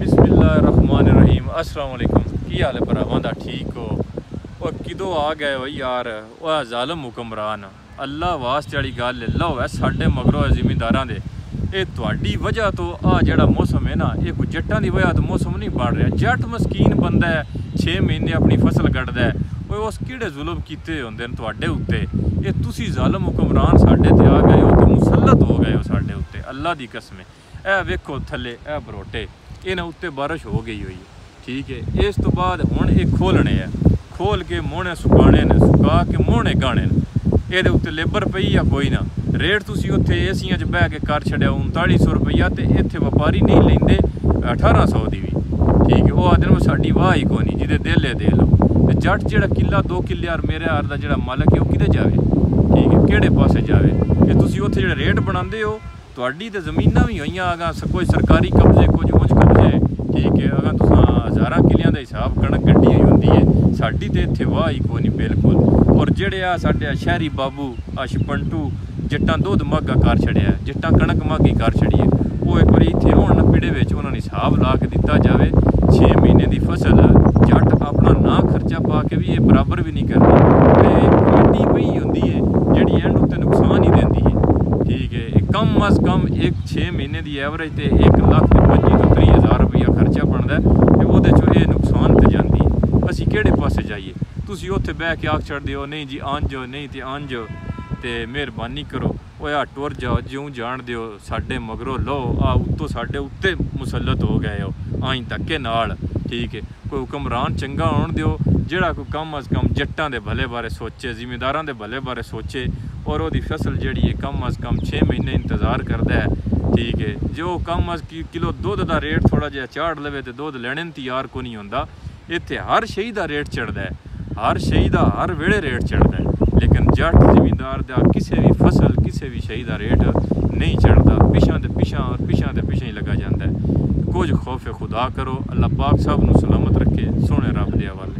बिस्मिल्लाहिर्रहमानिर्रहीम। अस्सलाम वालेकुम। की हाल है भरावां दा? ठीक हो? और किदों आ गए हो यार? वह जालम हुक्मरान अल्लाह वास्ते वाली गल लो है साडे मगरों जिमींदारां दे। ये तुहाडी वजह तो आ जेड़ा मौसम है ना, ये कोई जट्टां दी वजह तो मौसम नहीं बढ़ रहा। जट मस्कीन बंदा है, 6 महीने अपनी फसल कटदा है। ओए उस किहड़े जुल्म कीते होंदे न तुहाडे उत्ते? ये तुसी जालम हुक्मरान साडे ते आ गए हो, तो मुसल्लत हो गए हो साडे उत्ते। अल्लाह दी कसम ऐ वेखो थल्ले ऐ बरोटे, इन्हां उत्ते बारिश हो गई हुई है, ठीक है। इस तो बाद हुण ये खोलने है, खोल के मोहने सुकाने न, सुका के मोहने गाने न। ये उत्ते लेबर पई या कोई ना। रेट तुसी उत्थे एसियां च बह के कर छड्या 3900 रुपया, ते इत्थे व्यापारी नहीं लेंदे 1800 दी भी, ठीक है। वो आखदे न साडी वाह ही कोनी, जिदे दिल है दे लो। ते जट जेड़ा किला 2 किले यार मेरे हार दा जेड़ा मालक है वो किते जावे, ठीक है, केड़े पासे जावे? कि तुसी उत्थे जेड़ा रेट बनांदे हो, तुहाडी ते ज़मीनां भी होइयां अगां कोई सरकारी कब्जे कुछ उंज कब्जे, ठीक है। अगर तुसां हज़ारां किलियां दा हिसाब कणक गड्डी होई होंदी है, साडी ते इत्थे वाह ही कोई नहीं बिल्कुल। और जेड़े आ साडे शहरी बाबू शपंटू जट्टां दुध मागा कर छड़िया, जट्टां कणक मागी कर छड़ी है, वो एक बारी इत्थे होण ना पिड़े विच उन्हां नूं हिसाब ला के दित्ता जावे। 6 महीने दी फसल जट अपना ना खर्चा पा के भी ये बराबर भी नहीं करदी। कमेटी पई होंदी है जेड़ी एंड उत्ते नुकसान ही देंदी है, ठीक है। कम अज़ कम एक 6 महीने की एवरेज तो 1,25,000 तो 30,000 रुपया खर्चा बनता है, तो वो ये नुकसान तो जाती है। असी केड़े पासे जाइए? तुसी उत्थे बह के आख छड्डदे हो नहीं जी अंज नहीं तो अंज, तो मेहरबानी करो ओए टुर जाओ, ज्यों जान दिओ साडे मगरों लो आ उत्तों साडे उत्ते मुसल्लत हो गए हो आई धक्के नाल, ठीक है। कोई हुक्मरान चंगा होण दिओ जेड़ा कोई कम अज़ कम जट्टां दे भले बारे सोचे, जिमींदारां दे भले बारे सोचे, और वो फसल जी है कम अज़ कम 6 महीने इंतज़ार करता है, ठीक है। जो कम अज़ किलो दुध का रेट थोड़ा जिहा चाड़ लवे तो दुध लैने तैयार को नहीं होंदा। इत्थे हर शई का रेट चढ़ता है, हर शई का हर वेले रेट चढ़ता है, लेकिन जट जिमींदार का किसी भी फसल किसी भी शई का रेट नहीं चढ़ता। पिछां ते पिछां और पिछां ते पिछां ही लगा जाता है। कुछ खौफ खुदा करो, अल्लाह पाक सब नूं सलामत रखे, सोने रब दे हवाले।